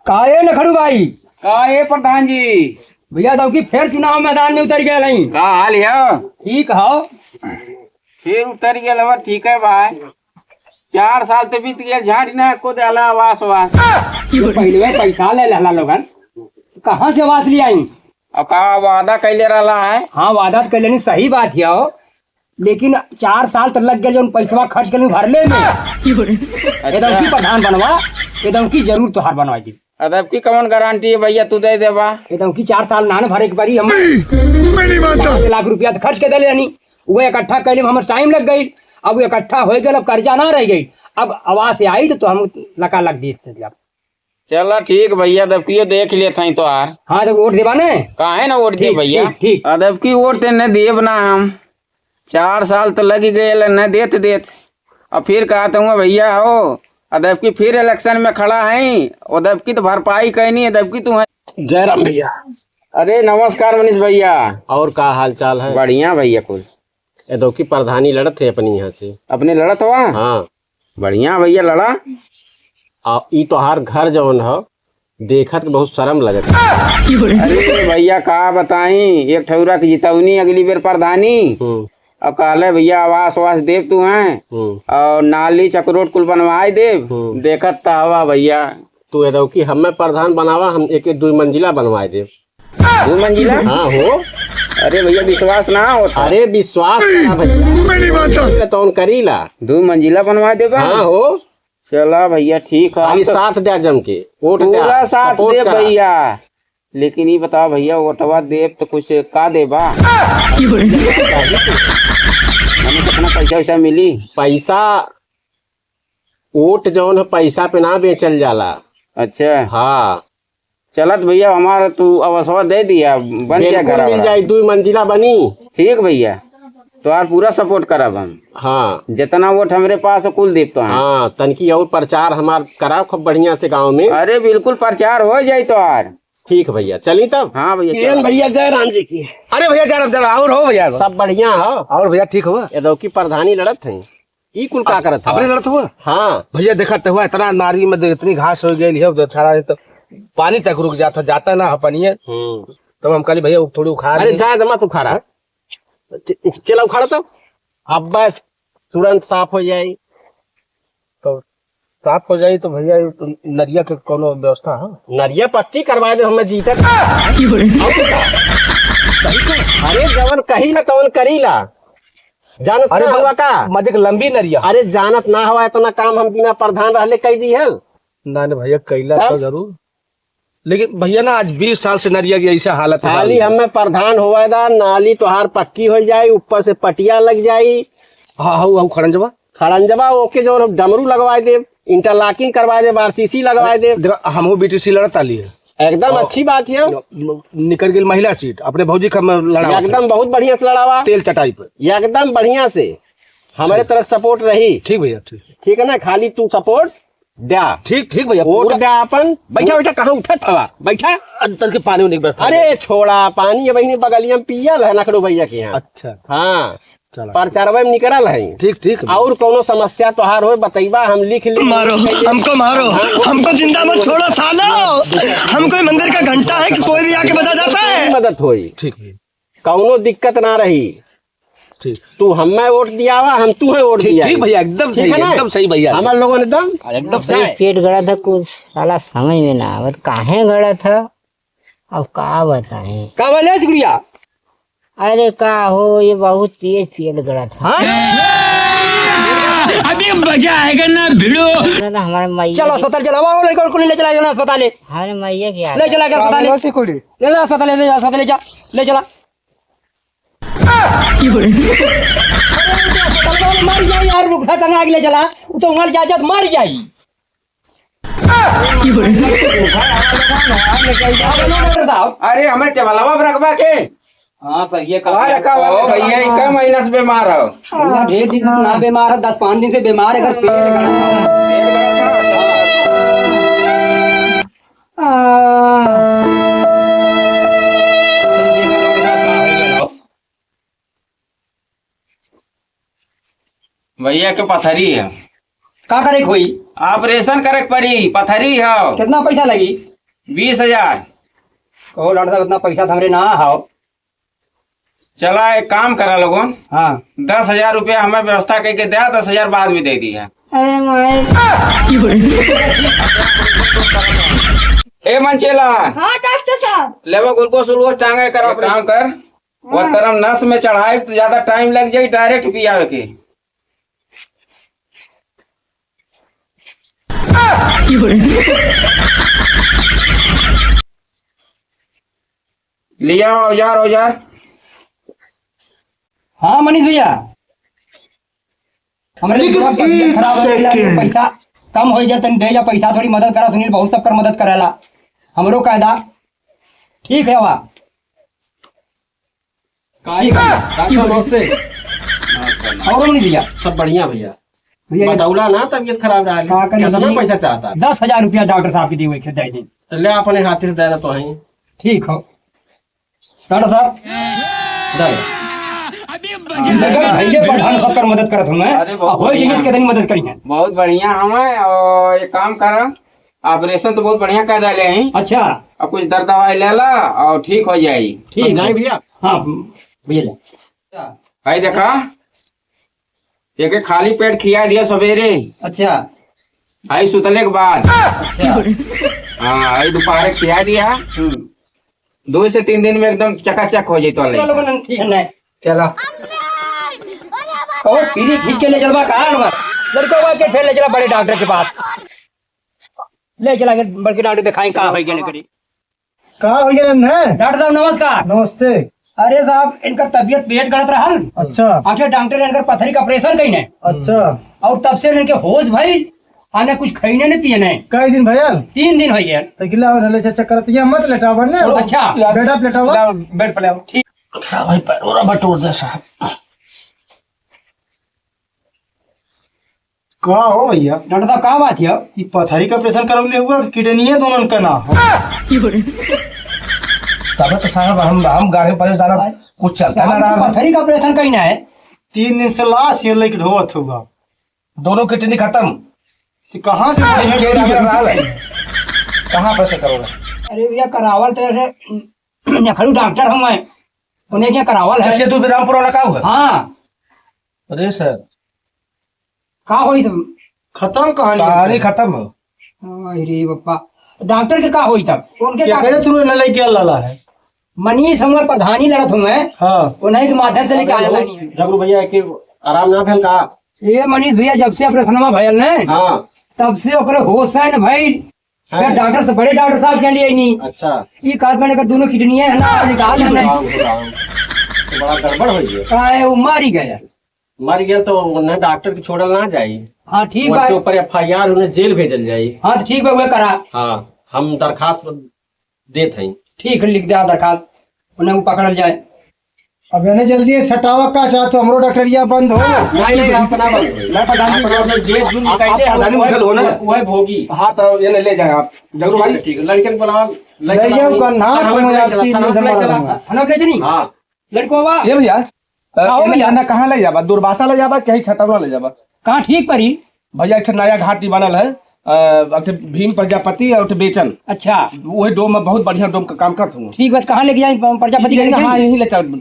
काहे न खड़ू भाई। काहे प्रधान जी। भैया तो की फिर चुनाव मैदान में उतर गए नहीं। का हाल है? ठीक हो फिर उतर गया ठीक है भाई। 4 साल तो बीत गया झाड़ी ना को देला आवास वास। पहले पैसा ले लहला लोगन कहाँ से आवास ले आई। और का वादा कैले रहा है? हाँ वादा तो कैले नहीं, सही बात है हो, लेकिन 4 साल तक लग गए जो पैसा खर्च कर भरले में। एकदम की प्रधान बनवा, एकदम की जरूर तोहार बनवा दी। अदब की कौन गारंटी है भैया तू दे देबा? एकदम की 4 साल ना भरे के बारी हम 5 लाख रुपया तो खर्च के दे लेनी। वो इकट्ठा कैले में हमारे टाइम लग गई। अब वो इकट्ठा हो गया, अब कर्जा ना रह गई। अब आवास आई तो हम लगा लग दी। चला ठीक भैया, दबकी देख लेते हैं तो यार। हाँ तो वोट देवा ने का है ना वोट दे भैया। ठीक अदब की वोट ते न देब ना हम। 4 साल तो लग गए न देत और फिर कहता हूँ भैया हो अदब की फिर इलेक्शन में खड़ा है। अदब की तो भरपाई कहनी है। अदब की तू है। जय राम भैया। अरे नमस्कार मनीष भैया। और का हाल चाल है? बढ़िया भैया। कुल ये की प्रधानी लड़त है अपनी यहाँ से। अपने लड़त हुआ? हाँ बढ़िया भैया लड़ा। ई तोहार घर जवन हो देखत के बहुत शर्म लगत है। अरे भैया का बताई, एक ठौरा की जितौनी अगली बेर प्रधानी और कहले भैया आवास वास देव तू है और नाली चक्रोट कुल बनवाए देव। देखत तो हवा भैया। तू ये की हमें प्रधान बनावा, हम एक 2 मंजिला बनवाए दे। 2 मंजिला? हाँ हो। अरे भैया विश्वास ना होता। अरे विश्वास करा भैया तो करीला। 2 मंजिला बनवा देगा? हाँ हो। चला भैया ठीक है। साथ दे जम के वोट पूरा साथ दे भैया। लेकिन ये बताओ भैया वोटवा देव तो कुछ का देबा? हमें कितना पैसा वैसा मिली? पैसा वोट जौन है पैसा पे ना बेचल जाला। अच्छा हाँ चलत भैया हमारा तू अवसर दे दिया, बन गया घर मिल जाए। 2 मंजिला बनी। ठीक भैया तो यार पूरा सपोर्ट करब हम। हाँ जितना वोट हमारे पास कुल देव तो। हाँ तनकी और प्रचार हमार कराओ खूब बढ़िया से गांव में। अरे बिल्कुल प्रचार हो जाए तो यार। ठीक भैया चली तब। हाँ भैया भैया जय राम जी की। अरे भैया जरा और हो भैया सब बढ़िया हो। और भैया ठीक हुआ। ये की प्रधानी लड़त है ई कुल का करत अपने लड़त हुआ। हाँ भैया देखते हुआ इतना नारी में इतनी घास हो गई है तो पानी तक रुक जाता ना पानी। तब हम कहली भैया थोड़ी उखाड़। अरे जा जमा तू खारा चला उखाड़ा तो अब बस तुरंत साफ हो जाये। तो साफ हो जाये तो भैया नरिया के कोनो व्यवस्था है? नरिया पट्टी करवा दे हमें जीतत। अरे जवन कही ला तवन करी ला। जानत अरे हुआ का मधिक लंबी नरिया। अरे जानत ना हुआ इतना काम हम बिना प्रधान रहले कह दी है ना भैया कैला तो जरूर, लेकिन भैया ना आज 20 साल से नरिया की ऐसा हालत है। खाली हमें प्रधान होवेदा नाली तोहार पक्की हो जाये, ऊपर से पटिया लग जाये। हाँ हाँ खड़ंजबा ओके जो डमरू लगवा दे, इंटरलॉकिंग करवा दे, आरसीसी लगवा दे। हम बीटीसी लड़त आली है। एकदम अच्छी बात है। निकल गई महिला सीट अपने भौजी का लड़ा। एकदम बहुत बढ़िया से लड़ावा तेल चटाई पर एकदम बढ़िया से हमारे तरफ सपोर्ट रही। ठीक भैया ठीक है ना। खाली तू सपोर्ट दया। ठीक भैया वोट दया अपन। बैठा कहाँ उठा था बैठा अंतर के पानी नहीं बैठा। अरे छोड़ा पानी बहनी बगलिया में पियल है नखड़ो भैया के यहाँ। अच्छा हाँ प्रचारवा में निकल है। ठीक और कोनो समस्या तोहार हो बतईबा, हम लिख मारो हमको मारो, हमको जिंदा मत छोड़ो सालो। हम कोई मंदिर का घंटा है कि कोई भी आके बजा जाता है। मदद होई। ठीक कौनो दिक्कत ना रही। ठीक तू हमें वोट दिया हुआ, हम तू है वोट दिया। ठीक भैया एकदम सही भैया। हमारे लोगों ने एकदम सही। पेट गड़ा था कुछ साला समझ में ना आवत काहे गड़ा था। अब का बताएं का बोले गुड़िया। अरे का हो ये बहुत पेट गड़ा था। अभी मजा आएगा ना भिड़ो। तो हमारे मैया चलो अस्पताल चलाओ, लड़का को ले चला जाना अस्पताल। हमारे मैया क्या ले चला के अस्पताल ले जा, अस्पताल ले जा, अस्पताल ले जा, ले चला। मर जाए यार, रुपया टंगा के ले चला तो मर जा मर जाई। अरे हमें टेबलवा रखबा के। हाँ सर ये भैया इनका महीना से बीमार हो। ढेर दिन ना बीमार है, 10-5 दिन से बीमार है। भैया के पथरी है। का करे कोई ऑपरेशन करे पड़ी, पथरी है। कितना पैसा लगी? 20,000। कहो डॉक्टर साहब इतना पैसा तो हमरे ना हाओ। चला एक काम करा लोगों, हाँ 10,000 रुपया हमें व्यवस्था करके दिया, 10,000 बाद में दे दिया। अरे माई ए मंचेला, हाँ डॉक्टर साहब। लेवा ग्लूकोज उलकोज टांगे कर, काम कर। वो तरम नस में चढ़ाई तो ज्यादा टाइम लग जाए, डायरेक्ट पियावे के। लिया औजार औजार। हाँ मनीष भैया, हमारे तबीयत खराब हो गई, पैसा कम हो जाए तन दे जा, पैसा थोड़ी मदद करा। सुनील बहुत सबकर मदद करेला, हमरो कायदा ठीक है। वाह और मनीष भैया सब बढ़िया भैया। भैया बताऊला ना तबीयत खराब रहा का करना कितना जी? पैसा चाहता 10,000 रुपया डॉक्टर साहब की दी हुई जाए दिन। तो ले अपने हाथ से देना तो है। ठीक हो डॉक्टर साहब, भैया बढ़ान सबकर मदद करत हूँ मैं। अरे बहुत हो जाइए कितनी मदद करी है। बहुत बढ़िया हमें। और एक काम करा, ऑपरेशन तो बहुत बढ़िया कर डाले हैं। अच्छा अब कुछ दर्द दवाई ले ला और ठीक हो जाये। ठीक नहीं है भैया। हाँ भैया ले। भाई देखा, एक खाली पेट खिया दिया सवेरे, अच्छा आई सुतले के बाद। अच्छा हाँ आई दोपहर खिया दिया। 2 से 3 दिन में एकदम चकाचक हो जाये। चलो लोगों ने ठीक है ना। चला और पीली खींच के ले चलवा कहा लड़को के फिर ले चला बड़े डॉक्टर के पास, ले चला के बड़के डॉक्टर दिखाएं कहाँ हो गया करी। कहा हो गया है? डॉक्टर साहब नमस्कार। नमस्ते। अरे साहब इनका तबीयत पेट गड़त रहा, अच्छा आखिर डॉक्टर ने इनका पथरी का ऑपरेशन कही है। अच्छा, और तब से इनके होश भाई आने कुछ खाने नहीं पिए नहीं। कई दिन भैया 3 दिन हो गया। तो गिला और हले चेक करत ये मत लेटावा ने। अच्छा बेटा लेटावा बेड पर ले आओ। ठीक साहब भाई पैरों बटोर दे साहब। कहा हो भैया? डॉक्टर साहब कहाँ बात है? ये पथरी का ऑपरेशन करवले हुआ किडनी है दोनों का ना हो। तब तो साहब हम गाड़ी पर सारा कुछ चलता ना रहा। पथरी का ऑपरेशन कही ना है। 3 दिन से लाश ये लेके ढोवत होगा। दोनों किडनी खत्म। तो कहाँ से कहाँ पर से करोगे? अरे भैया करावल तो नखड़ू डॉक्टर हूँ मैं, उन्हें क्या करावल है। चलिए तू रामपुर वाला का हुआ? हाँ अरे सर कहाँ हुई तुम? खत्म कहानी खत्म हो। अरे बापा डॉक्टर के कहा हुई तब? उनके क्या का करे तू न लेके लाला है? मनीष हम प्रधानी लड़त हूँ मैं, हाँ उन्हीं के माध्यम से लेके आया लानी है। जगरू भैया के आराम ना भेल का? ये मनीष भैया जब से ऑपरेशन भयल ने हाँ तब से ओकरे होश है न भाई। फिर डॉक्टर से बड़े डॉक्टर साहब के लिए नहीं अच्छा। ये काट मैंने दोनों किडनी है ना निकाल है राम तो बड़ा गड़बड़ हो गया। का है वो मारी गया। मर गया तो उन्हें डॉक्टर के छोड़ल ना जाये, हाँ ठीक उनके है। ऊपर FIR उन्हें जेल भेजल जाये। हाँ तो ठीक है वो करा। हाँ हम दरखास्त देते हैं। ठीक है लिख दिया दरखास्त, उन्हें वो पकड़ल जाए। अब यानी जल्दी छटावा का चाहते हमरो डॉक्टरिया बंद हो। नहीं अपना वह भोगी। हाँ तो ये ले जाए आप जरूर भाई। ठीक है लड़के को बुलाओ। ले जाओ कन्हा थाना ले चली हाँ लड़को बा ये भैया आओ भैया। ना कहाँ ले जाबा? दुर्वासा ले जाबा कहीं छतवला ले जाबा? कहाँ ठीक परी? भैया एक नया घाटी बनल है, भीम प्रजापति और बेचन। अच्छा वही डोम में बहुत बढ़िया डोम का काम करता हूँ। ठीक बस कहाँ लेके जाए प्रजापति के? हाँ यही ले चल।